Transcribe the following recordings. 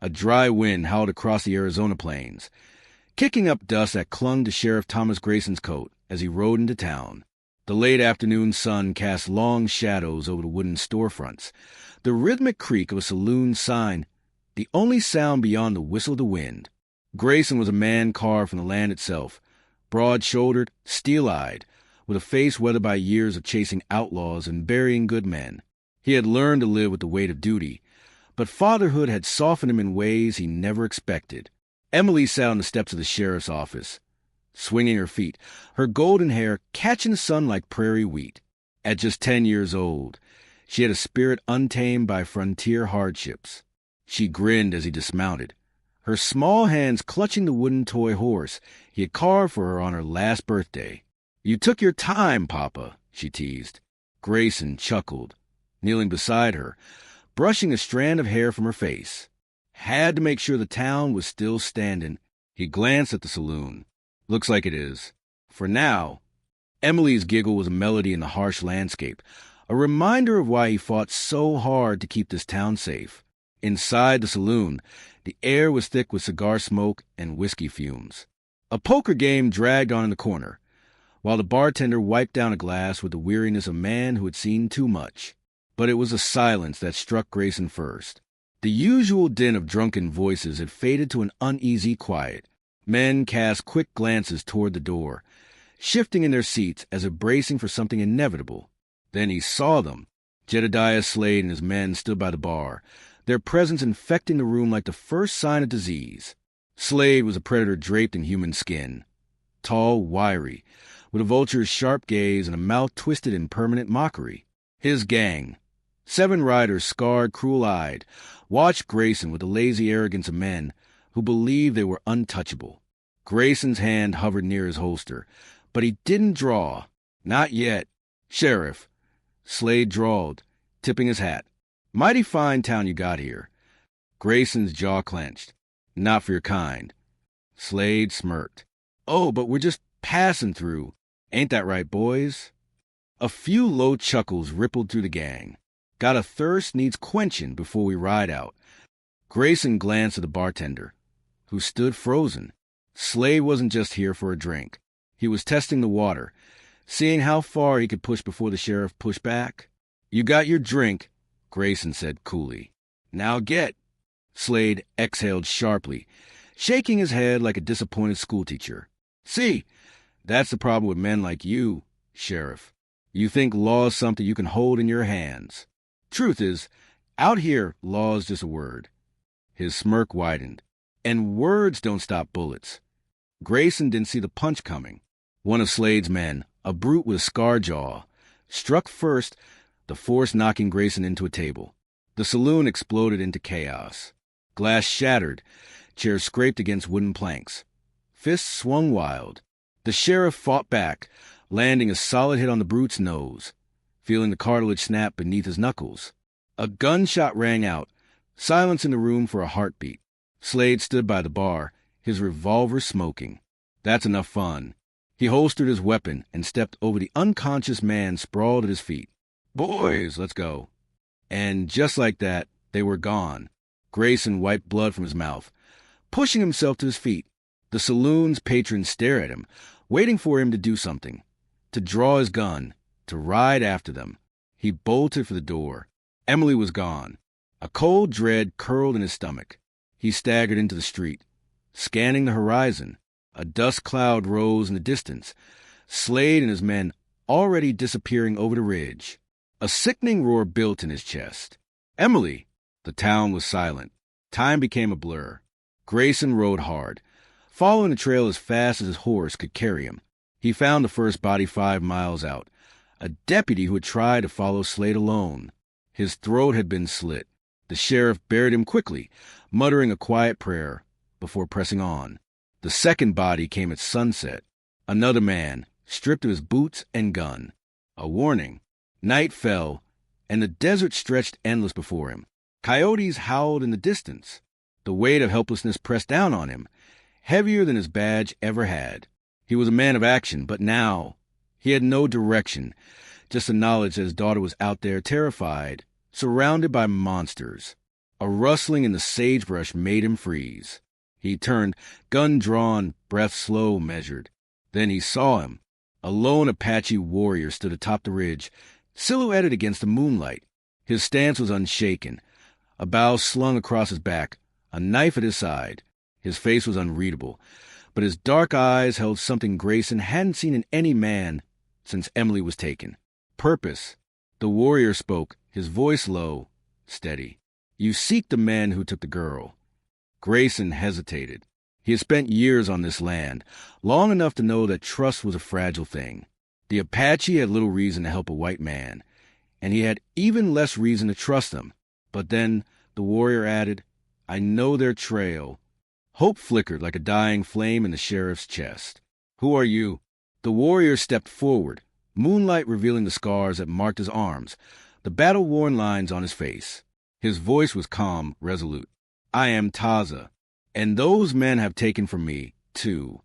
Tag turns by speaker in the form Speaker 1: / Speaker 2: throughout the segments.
Speaker 1: A dry wind howled across the Arizona plains, kicking up dust that clung to Sheriff Thomas Grayson's coat as he rode into town. The late afternoon sun cast long shadows over the wooden storefronts, the rhythmic creak of a saloon sign, the only sound beyond the whistle of the wind. Grayson was a man carved from the land itself, broad-shouldered, steel-eyed, with a face weathered by years of chasing outlaws and burying good men. He had learned to live with the weight of duty, but fatherhood had softened him in ways he never expected. Emily sat on the steps of the sheriff's office, swinging her feet, her golden hair catching the sun like prairie wheat. At just 10 years old, she had a spirit untamed by frontier hardships. She grinned as he dismounted, her small hands clutching the wooden toy horse he had carved for her on her last birthday. "You took your time, Papa," she teased. Grayson chuckled, kneeling beside her, brushing a strand of hair from her face. Had to make sure the town was still standing. He glanced at the saloon. "Looks like it is. For now." Emily's giggle was a melody in the harsh landscape, a reminder of why he fought so hard to keep this town safe. Inside the saloon, the air was thick with cigar smoke and whiskey fumes. A poker game dragged on in the corner, while the bartender wiped down a glass with the weariness of a man who had seen too much. But it was a silence that struck Grayson first. The usual din of drunken voices had faded to an uneasy quiet. Men cast quick glances toward the door, shifting in their seats as if bracing for something inevitable. Then he saw them. Jedediah Slade and his men stood by the bar, their presence infecting the room like the first sign of disease. Slade was a predator draped in human skin, tall, wiry, with a vulture's sharp gaze and a mouth twisted in permanent mockery. His gang, 7 riders scarred, cruel-eyed, watched Grayson with the lazy arrogance of men who believed they were untouchable. Grayson's hand hovered near his holster, but he didn't draw. "Not yet. Sheriff," Slade drawled, tipping his hat. "Mighty fine town you got here." Grayson's jaw clenched. "Not for your kind." Slade smirked. "Oh, but we're just passing through. Ain't that right, boys?" A few low chuckles rippled through the gang. "Got a thirst needs quenching before we ride out." Grayson glanced at the bartender, who stood frozen. Slade wasn't just here for a drink. He was testing the water, seeing how far he could push before the sheriff pushed back. "You got your drink," Grayson said coolly. "Now get." Slade exhaled sharply, shaking his head like a disappointed schoolteacher. "See, that's the problem with men like you, Sheriff. You think law's something you can hold in your hands. Truth is, out here, law's just a word." His smirk widened. "And words don't stop bullets." Grayson didn't see the punch coming. One of Slade's men, a brute with a scar jaw, struck first, the force knocking Grayson into a table. The saloon exploded into chaos. Glass shattered, chairs scraped against wooden planks. Fists swung wild. The sheriff fought back, landing a solid hit on the brute's nose, feeling the cartilage snap beneath his knuckles. A gunshot rang out, silence in the room for a heartbeat. Slade stood by the bar, his revolver smoking. That's enough fun. He holstered his weapon and stepped over the unconscious man sprawled at his feet. "Boys, let's go." And just like that, they were gone. Grayson wiped blood from his mouth, pushing himself to his feet. The saloon's patrons stared at him, waiting for him to do something, to draw his gun, to ride after them. He bolted for the door. Emily was gone. A cold dread curled in his stomach. He staggered into the street, scanning the horizon. A dust cloud rose in the distance, Slade and his men already disappearing over the ridge. A sickening roar built in his chest. "Emily!" The town was silent. Time became a blur. Grayson rode hard, following the trail as fast as his horse could carry him. He found the first body 5 miles out, a deputy who had tried to follow Slade alone. His throat had been slit. The sheriff buried him quickly, muttering a quiet prayer, before pressing on. The second body came at sunset. Another man, stripped of his boots and gun. A warning. Night fell, and the desert stretched endless before him. Coyotes howled in the distance. The weight of helplessness pressed down on him, heavier than his badge ever had. He was a man of action, but now he had no direction, just the knowledge that his daughter was out there terrified, surrounded by monsters. A rustling in the sagebrush made him freeze. He turned, gun drawn, breath slow, measured. Then he saw him. A lone Apache warrior stood atop the ridge, silhouetted against the moonlight. His stance was unshaken, a bow slung across his back, a knife at his side. His face was unreadable, but his dark eyes held something Grayson hadn't seen in any man since Emily was taken. Purpose. The warrior spoke, his voice low, steady. You seek the man who took the girl. Grayson hesitated. He had spent years on this land, long enough to know that trust was a fragile thing. The Apache had little reason to help a white man, and he had even less reason to trust them. But then the warrior added, I know their trail. Hope flickered like a dying flame in the sheriff's chest. Who are you? The warrior stepped forward, moonlight revealing the scars that marked his arms, the battle-worn lines on his face. His voice was calm, resolute. I am Taza, and those men have taken from me, too.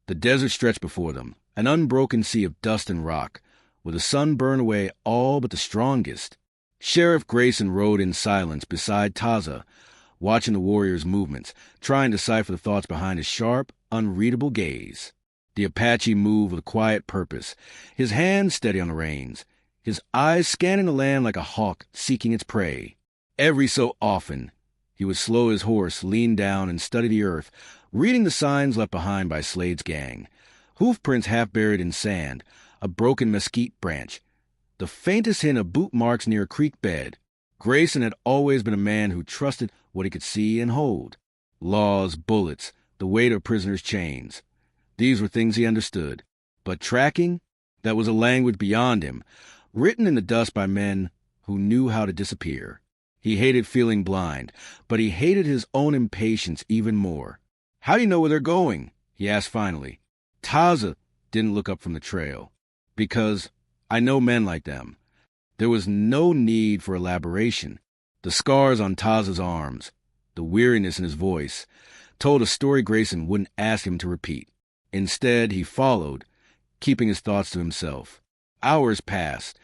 Speaker 1: The desert stretched before them, an unbroken sea of dust and rock, where the sun burned away all but the strongest. Sheriff Grayson rode in silence beside Taza, watching the warrior's movements, trying to decipher the thoughts behind his sharp, unreadable gaze. The Apache moved with a quiet purpose, his hands steady on the reins, his eyes scanning the land like a hawk seeking its prey. Every so often, he would slow his horse, lean down, and study the earth, reading the signs left behind by Slade's gang. Hoof prints half buried in sand, a broken mesquite branch, the faintest hint of boot marks near a creek bed. Grayson had always been a man who trusted what he could see and hold. Laws, bullets, the weight of prisoners' chains. These were things he understood. But tracking? That was a language beyond him, written in the dust by men who knew how to disappear. He hated feeling blind, but he hated his own impatience even more. How do you know where they're going? He asked finally. Taza didn't look up from the trail. Because I know men like them. There was no need for elaboration. The scars on Taza's arms, the weariness in his voice, told a story Grayson wouldn't ask him to repeat. Instead, he followed, keeping his thoughts to himself. Hours passed,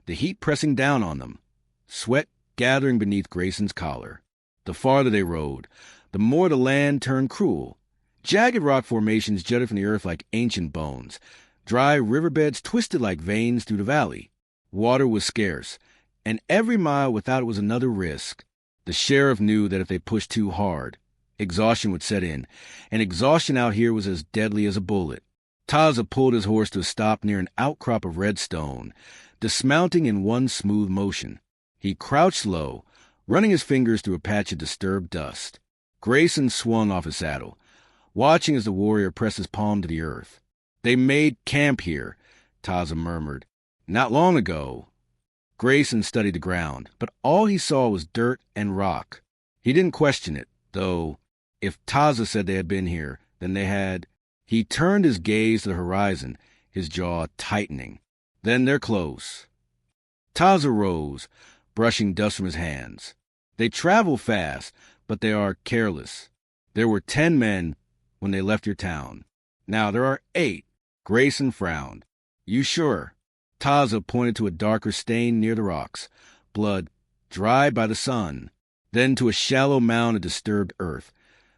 Speaker 1: the heat pressing down on them, sweat gathering beneath Grayson's collar. The farther they rode, the more the land turned cruel. Jagged rock formations jutted from the earth like ancient bones. Dry riverbeds twisted like veins through the valley. Water was scarce, and every mile without it was another risk. The sheriff knew that if they pushed too hard, exhaustion would set in, and exhaustion out here was as deadly as a bullet. Taza pulled his horse to a stop near an outcrop of red stone, dismounting in one smooth motion. He crouched low, running his fingers through a patch of disturbed dust. Grayson swung off his saddle, watching as the warrior pressed his palm to the earth. They made camp here, Taza murmured. Not long ago. Grayson studied the ground, but all he saw was dirt and rock. He didn't question it, though. If Taza said they had been here, then they had. He turned his gaze to the horizon, his jaw tightening. Then they're close. Taza rose, brushing dust from his hands. They travel fast, but they are careless. There were 10 men when they left your town. Now there are 8. Grayson frowned. You sure? Taza pointed to a darker stain near the rocks, blood dried by the sun, then to a shallow mound of disturbed earth,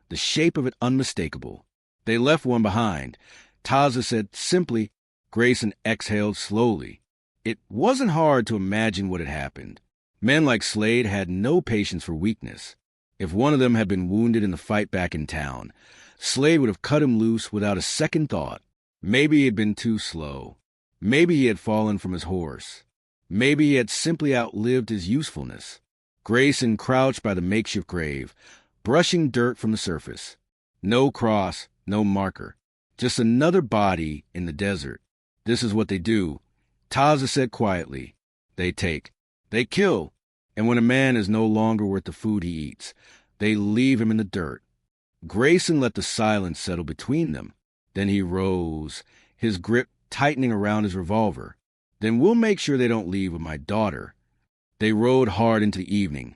Speaker 1: the shape of it unmistakable. They left one behind. Taza said simply. Grayson exhaled slowly. It wasn't hard to imagine what had happened. Men like Slade had no patience for weakness. If one of them had been wounded in the fight back in town, Slade would have cut him loose without a second thought. Maybe he had been too slow. Maybe he had fallen from his horse. Maybe he had simply outlived his usefulness. Grayson crouched by the makeshift grave, brushing dirt from the surface. No cross, no marker. Just another body in the desert. This is what they do, Taza said quietly. They take. They kill. And when a man is no longer worth the food he eats, they leave him in the dirt. Grayson let the silence settle between them. Then he rose, his grip tightening around his revolver. Then we'll make sure they don't leave with my daughter. They rode hard into the evening,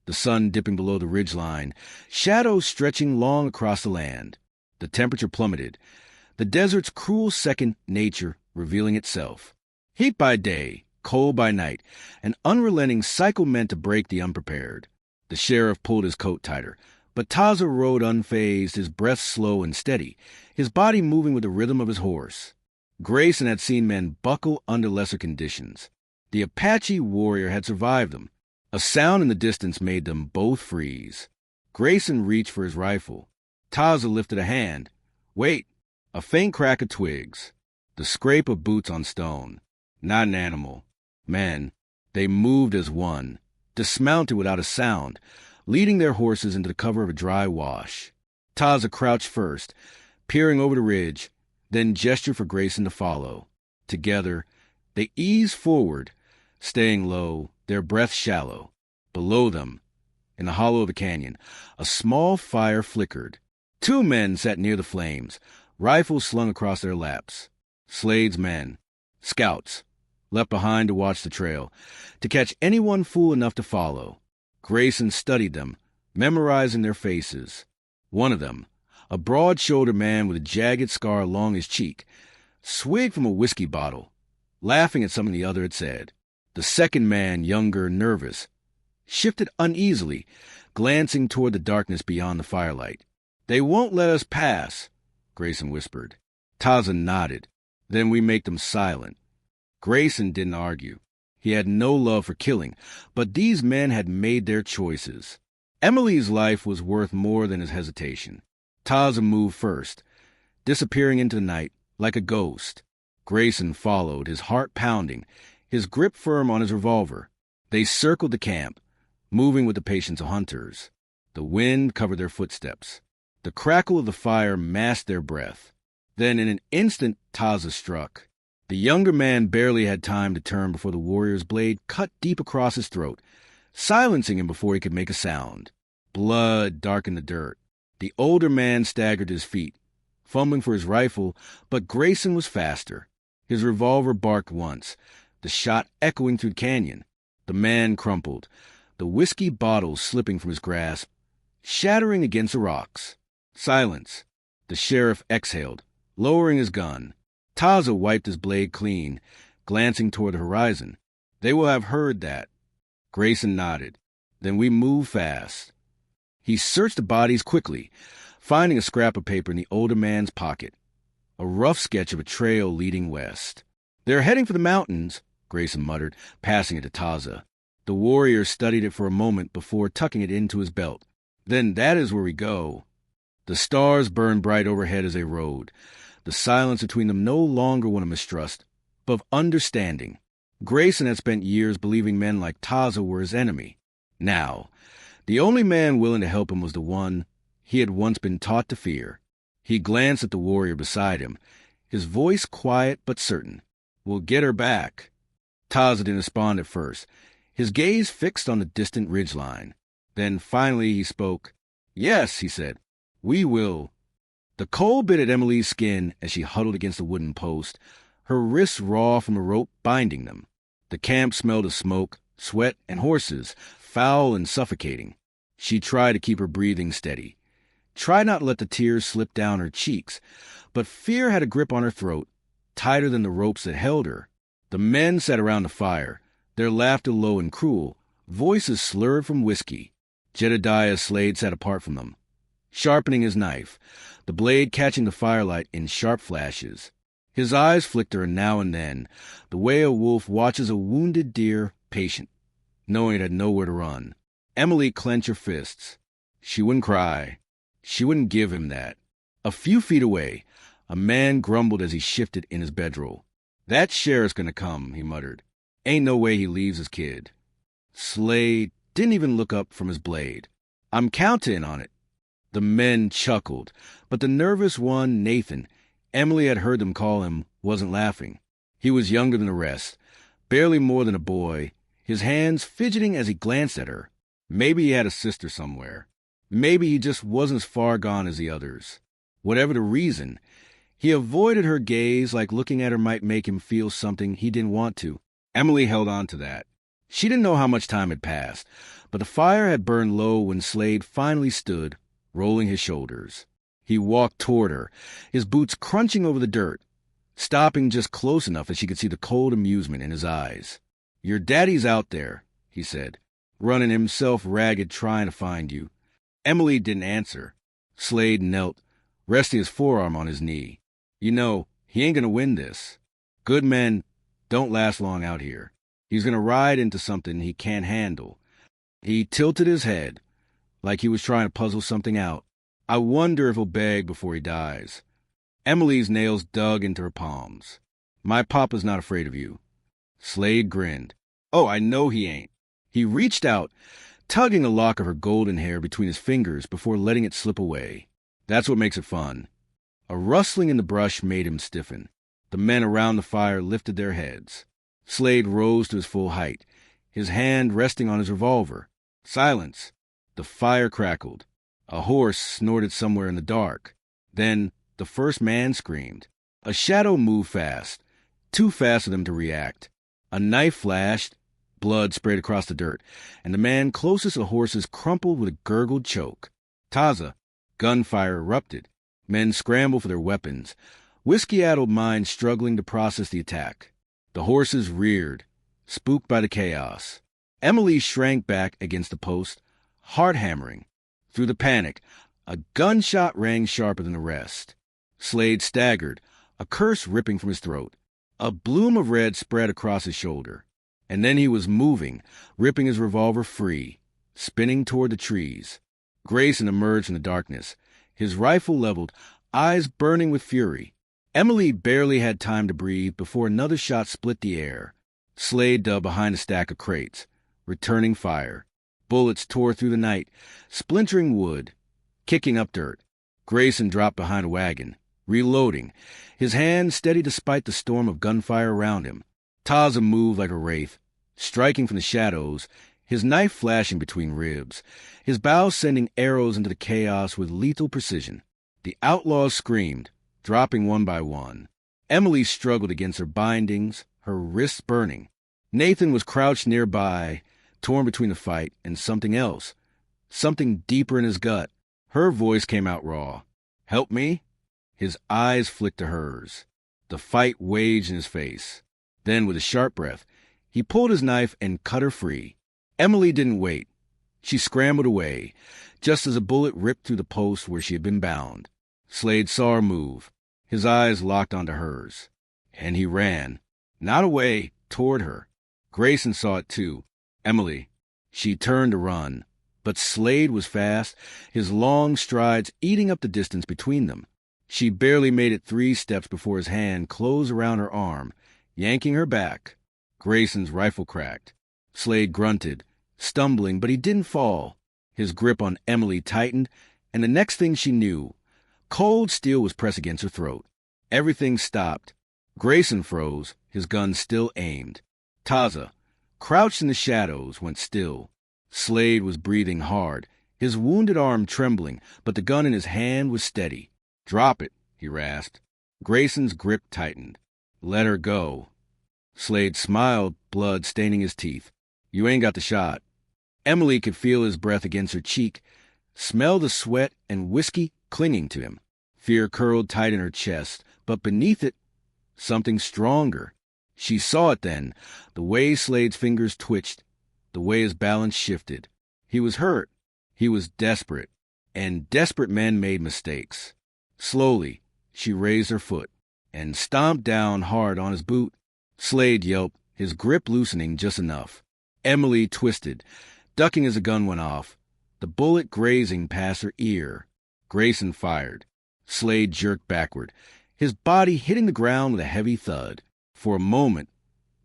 Speaker 1: the sun dipping below the ridgeline, shadows stretching long across the land. The temperature plummeted, the desert's cruel second nature revealing itself. Heat by day, cold by night, an unrelenting cycle meant to break the unprepared. The sheriff pulled his coat tighter, but Taza rode unfazed, his breath slow and steady, his body moving with the rhythm of his horse. Grayson had seen men buckle under lesser conditions. The Apache warrior had survived them. A sound in the distance made them both freeze. Grayson reached for his rifle. Taza lifted a hand. Wait! A faint crack of twigs. The scrape of boots on stone. Not an animal. Men. They moved as one, dismounted without a sound, leading their horses into the cover of a dry wash. Taza crouched first, peering over the ridge, then gestured for Grayson to follow. Together, they eased forward, staying low, their breath shallow. Below them, in the hollow of the canyon, a small fire flickered. 2 men sat near the flames, rifles slung across their laps. Slade's men, scouts, left behind to watch the trail, to catch anyone fool enough to follow. Grayson studied them, memorizing their faces. One of them, a broad-shouldered man with a jagged scar along his cheek, swigged from a whiskey bottle, laughing at something the other had said. The second man, younger, nervous, shifted uneasily, glancing toward the darkness beyond the firelight. "They won't let us pass," Grayson whispered. Taza nodded. "Then we make them silent." Grayson didn't argue. He had no love for killing, but these men had made their choices. Emily's life was worth more than his hesitation. Taza moved first, disappearing into the night like a ghost. Grayson followed, his heart pounding, his grip firm on his revolver. They circled the camp, moving with the patience of hunters. The wind covered their footsteps. The crackle of the fire masked their breath. Then in an instant Taza struck. The younger man barely had time to turn before the warrior's blade cut deep across his throat, silencing him before he could make a sound. Blood darkened the dirt. The older man staggered to his feet, fumbling for his rifle, but Grayson was faster. His revolver barked once, the shot echoing through the canyon. The man crumpled, the whiskey bottle slipping from his grasp, shattering against the rocks. Silence. The sheriff exhaled, lowering his gun. Taza wiped his blade clean, glancing toward the horizon. "They will have heard that." Grayson nodded. "Then we move fast." He searched the bodies quickly, finding a scrap of paper in the older man's pocket, a rough sketch of a trail leading west. "They're heading for the mountains," Grayson muttered, passing it to Taza. The warrior studied it for a moment before tucking it into his belt. "Then that is where we go." The stars burned bright overhead as they rode, the silence between them no longer one of mistrust, but of understanding. Grayson had spent years believing men like Taza were his enemy. Now, the only man willing to help him was the one he had once been taught to fear. He glanced at the warrior beside him, his voice quiet but certain. "We'll get her back." Taza didn't respond at first, his gaze fixed on the distant ridgeline. Then finally he spoke. "Yes," he said, "we will." The cold bit at Emily's skin as she huddled against the wooden post, her wrists raw from a rope binding them. The camp smelled of smoke, sweat, and horses, foul and suffocating. She tried to keep her breathing steady, tried not to let the tears slip down her cheeks, but fear had a grip on her throat, tighter than the ropes that held her. The men sat around the fire, their laughter low and cruel, voices slurred from whiskey. Jedediah Slade sat apart from them, sharpening his knife, the blade catching the firelight in sharp flashes. His eyes flicked now and then, the way a wolf watches a wounded deer, patient, knowing it had nowhere to run. Emily clenched her fists. She wouldn't cry. She wouldn't give him that. A few feet away, a man grumbled as he shifted in his bedroll. "That sheriff's gonna come," he muttered. "Ain't no way he leaves his kid." Slade didn't even look up from his blade. "I'm counting on it." The men chuckled, but the nervous one, Nathan, Emily had heard them call him, wasn't laughing. He was younger than the rest, barely more than a boy, his hands fidgeting as he glanced at her. Maybe he had a sister somewhere. Maybe he just wasn't as far gone as the others. Whatever the reason, he avoided her gaze like looking at her might make him feel something he didn't want to. Emily held on to that. She didn't know how much time had passed, but the fire had burned low when Slade finally stood, rolling his shoulders. He walked toward her, his boots crunching over the dirt, stopping just close enough as she could see the cold amusement in his eyes. "Your daddy's out there," he said. running himself ragged trying to find you. Emily didn't answer. Slade knelt, resting his forearm on his knee. You know, he ain't gonna win this. Good men don't last long out here. He's gonna ride into something he can't handle. He tilted his head, like he was trying to puzzle something out. I wonder if he'll beg before he dies. Emily's nails dug into her palms. My papa's not afraid of you. Slade grinned. Oh, I know he ain't. He reached out, tugging a lock of her golden hair between his fingers before letting it slip away. That's what makes it fun. A rustling in the brush made him stiffen. The men around the fire lifted their heads. Slade rose to his full height, his hand resting on his revolver. Silence. The fire crackled. A horse snorted somewhere in the dark. Then the first man screamed. A shadow moved fast, too fast for them to react. A knife flashed, blood sprayed across the dirt, and the man closest to the horses crumpled with a gurgled choke. Taza. Gunfire erupted. Men scrambled for their weapons, whiskey-addled minds struggling to process the attack. The horses reared, spooked by the chaos. Emily shrank back against the post, heart hammering. Through the panic, a gunshot rang sharper than the rest. Slade staggered, a curse ripping from his throat. A bloom of red spread across his shoulder. And then he was moving, ripping his revolver free, spinning toward the trees. Grayson emerged from the darkness, his rifle leveled, eyes burning with fury. Emily barely had time to breathe before another shot split the air. Slade dug behind a stack of crates, returning fire. Bullets tore through the night, splintering wood, kicking up dirt. Grayson dropped behind a wagon, reloading, his hand steady despite the storm of gunfire around him. Taza moved like a wraith, striking from the shadows, his knife flashing between ribs, his bow sending arrows into the chaos with lethal precision. The outlaws screamed, dropping one by one. Emily struggled against her bindings, her wrists burning. Nathan was crouched nearby, torn between the fight and something else, something deeper in his gut. Her voice came out raw. Help me? His eyes flicked to hers. The fight waged in his face. Then, with a sharp breath, he pulled his knife and cut her free. Emily didn't wait. She scrambled away, just as a bullet ripped through the post where she had been bound. Slade saw her move. His eyes locked onto hers. And he ran. Not away, toward her. Grayson saw it too. Emily. She turned to run. But Slade was fast, his long strides eating up the distance between them. She barely made it 3 steps before his hand closed around her arm, yanking her back. Grayson's rifle cracked. Slade grunted, stumbling, but he didn't fall. His grip on Emily tightened, and the next thing she knew, cold steel was pressed against her throat. Everything stopped. Grayson froze, his gun still aimed. Taza, crouched in the shadows, went still. Slade was breathing hard, his wounded arm trembling, but the gun in his hand was steady. Drop it, he rasped. Grayson's grip tightened. Let her go. Slade smiled, blood staining his teeth. You ain't got the shot. Emily could feel his breath against her cheek, smell the sweat and whiskey clinging to him. Fear curled tight in her chest, but beneath it, something stronger. She saw it then, the way Slade's fingers twitched, the way his balance shifted. He was hurt. He was desperate. And desperate men made mistakes. Slowly, she raised her foot and stomped down hard on his boot. Slade yelped, his grip loosening just enough. Emily twisted, ducking as the gun went off, the bullet grazing past her ear. Grayson fired. Slade jerked backward, his body hitting the ground with a heavy thud. For a moment,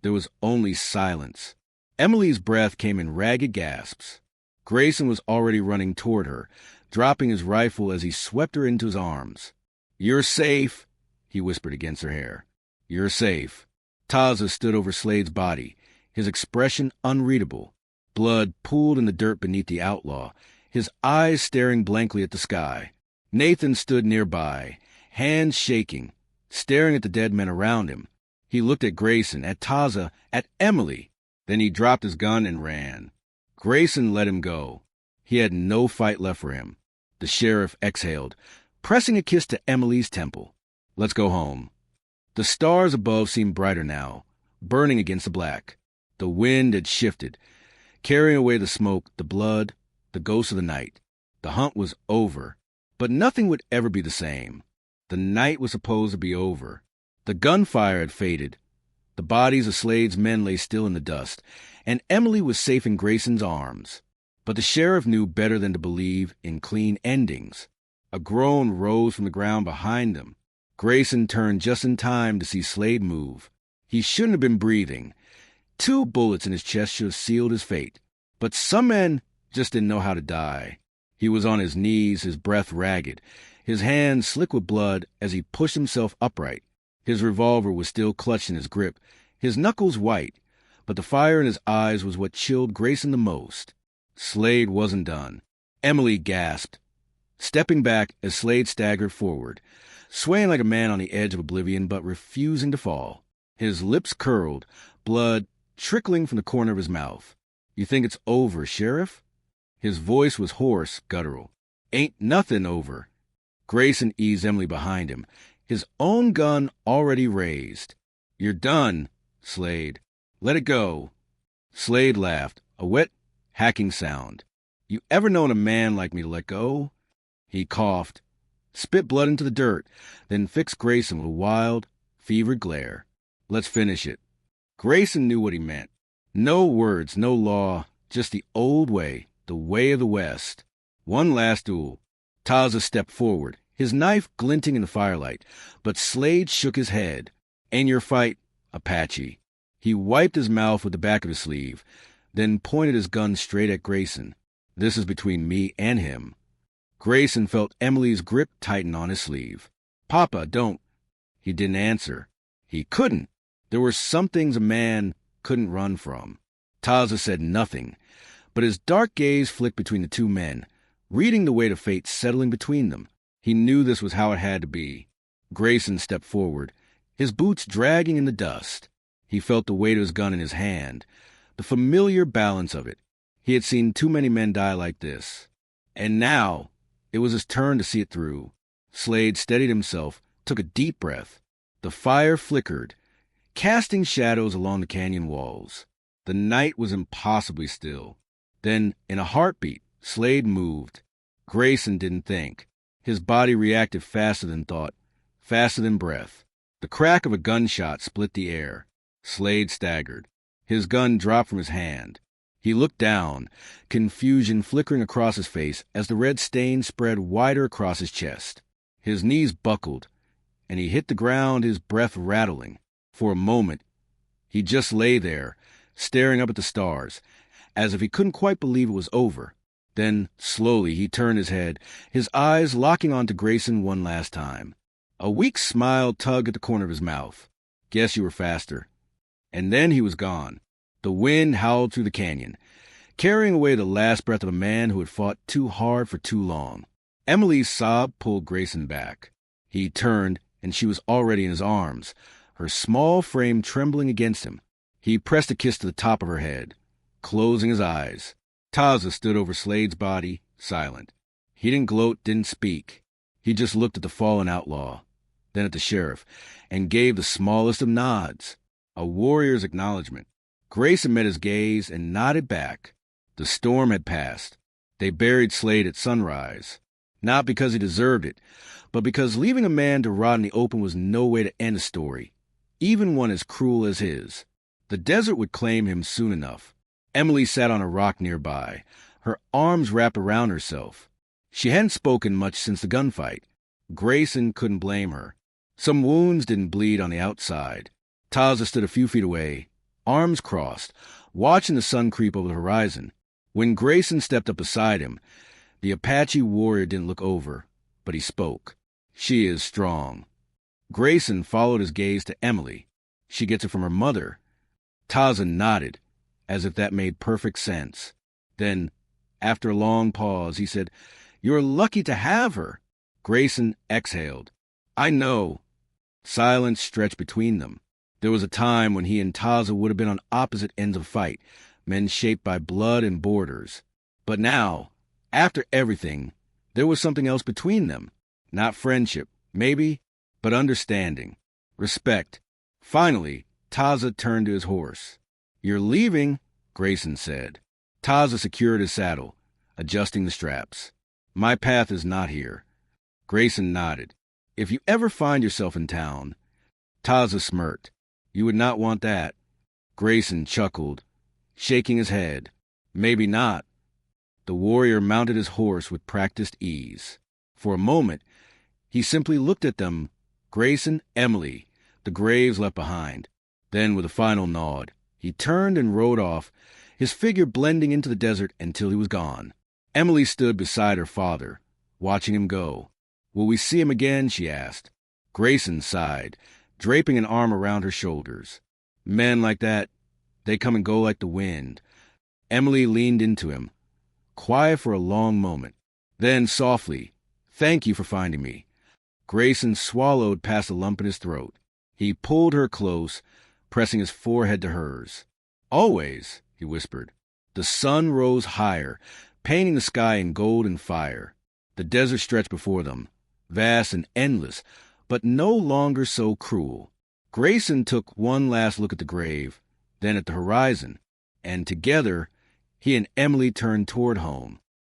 Speaker 1: there was only silence. Emily's breath came in ragged gasps. Grayson was already running toward her, dropping his rifle as he swept her into his arms. You're safe, he whispered against her hair. You're safe. Taza stood over Slade's body, his expression unreadable. Blood pooled in the dirt beneath the outlaw, his eyes staring blankly at the sky. Nathan stood nearby, hands shaking, staring at the dead men around him. He looked at Grayson, at Taza, at Emily. Then he dropped his gun and ran. Grayson let him go. He had no fight left for him. The sheriff exhaled, pressing a kiss to Emily's temple. Let's go home. The stars above seemed brighter now, burning against the black. The wind had shifted, carrying away the smoke, the blood, the ghost of the night. The hunt was over, but nothing would ever be the same. The night was supposed to be over. The gunfire had faded. The bodies of Slade's men lay still in the dust, and Emily was safe in Grayson's arms. But the sheriff knew better than to believe in clean endings. A groan rose from the ground behind them. Grayson turned just in time to see Slade move. He shouldn't have been breathing. 2 bullets in his chest should have sealed his fate. But some men just didn't know how to die. He was on his knees, his breath ragged, his hands slick with blood as he pushed himself upright. His revolver was still clutched in his grip, his knuckles white, but the fire in his eyes was what chilled Grayson the most. Slade wasn't done. Emily gasped, stepping back as Slade staggered forward, swaying like a man on the edge of oblivion but refusing to fall. His lips curled, blood trickling from the corner of his mouth. "You think it's over, Sheriff?" His voice was hoarse, guttural. "Ain't nothing over." Grayson eased Emily behind him, his own gun already raised. "You're done, Slade. Let it go." Slade laughed, a wet, hacking sound. "You ever known a man like me to let go?" He coughed, spit blood into the dirt, then fixed Grayson with a wild, fevered glare. "Let's finish it." Grayson knew what he meant. No words, no law, just the old way, the way of the West. One last duel. Taza stepped forward, his knife glinting in the firelight, but Slade shook his head. "Ain't your fight, Apache." He wiped his mouth with the back of his sleeve, then pointed his gun straight at Grayson. "This is between me and him." Grayson felt Emily's grip tighten on his sleeve. "Papa, don't." He didn't answer. He couldn't. There were some things a man couldn't run from. Taza said nothing, but his dark gaze flicked between the 2 men, reading the weight of fate settling between them. He knew this was how it had to be. Grayson stepped forward, his boots dragging in the dust. He felt the weight of his gun in his hand, the familiar balance of it. He had seen too many men die like this. And now, it was his turn to see it through. Slade steadied himself, took a deep breath. The fire flickered, casting shadows along the canyon walls. The night was impossibly still. Then, in a heartbeat, Slade moved. Grayson didn't think. His body reacted faster than thought, faster than breath. The crack of a gunshot split the air. Slade staggered. His gun dropped from his hand. He looked down, confusion flickering across his face as the red stain spread wider across his chest. His knees buckled, and he hit the ground, his breath rattling. For a moment, he just lay there, staring up at the stars, as if he couldn't quite believe it was over. Then, slowly, he turned his head, his eyes locking onto Grayson one last time. A weak smile tugged at the corner of his mouth. "Guess you were faster." And then he was gone. The wind howled through the canyon, carrying away the last breath of a man who had fought too hard for too long. Emily's sob pulled Grayson back. He turned, and she was already in his arms, her small frame trembling against him. He pressed a kiss to the top of her head, closing his eyes. Taza stood over Slade's body, silent. He didn't gloat, didn't speak. He just looked at the fallen outlaw, then at the sheriff, and gave the smallest of nods, a warrior's acknowledgement. Grayson met his gaze and nodded back. The storm had passed. They buried Slade at sunrise, not because he deserved it, but because leaving a man to rot in the open was no way to end a story, even one as cruel as his. The desert would claim him soon enough. Emily sat on a rock nearby, her arms wrapped around herself. She hadn't spoken much since the gunfight. Grayson couldn't blame her. Some wounds didn't bleed on the outside. Taza stood a few feet away, arms crossed, watching the sun creep over the horizon. When Grayson stepped up beside him, the Apache warrior didn't look over, but he spoke. "She is strong." Grayson followed his gaze to Emily. "She gets it from her mother." Taza nodded, as if that made perfect sense. Then, after a long pause, he said, "You're lucky to have her." Grayson exhaled. "I know." Silence stretched between them. There was a time when he and Taza would have been on opposite ends of fight, men shaped by blood and borders. But now, after everything, there was something else between them. Not friendship, maybe, but understanding. Respect. Finally, Taza turned to his horse. "You're leaving," Grayson said. Taza secured his saddle, adjusting the straps. My path is not here. Grayson nodded. If you ever find yourself in town, Taza smirked. You would not want that. Grayson chuckled, shaking his head. Maybe not. The warrior mounted his horse with practiced ease. For a moment, he simply looked at them, Grayson, Emily, the graves left behind. Then, with a final nod, he turned and rode off, his figure blending into the desert until he was gone. Emily stood beside her father, watching him go. Will we see him again? She asked. Grayson sighed, draping an arm around her shoulders. Men like that, they come and go like the wind. Emily leaned into him, quiet for a long moment. Then, softly, thank you for finding me. Grayson swallowed past a lump in his throat. He pulled her close, pressing his forehead to hers. Always, he whispered. The sun rose higher, painting the sky in gold and fire. The desert stretched before them, vast and endless, but no longer so cruel. Grayson took one last look at the grave, then at the horizon, and together he and Emily turned toward home.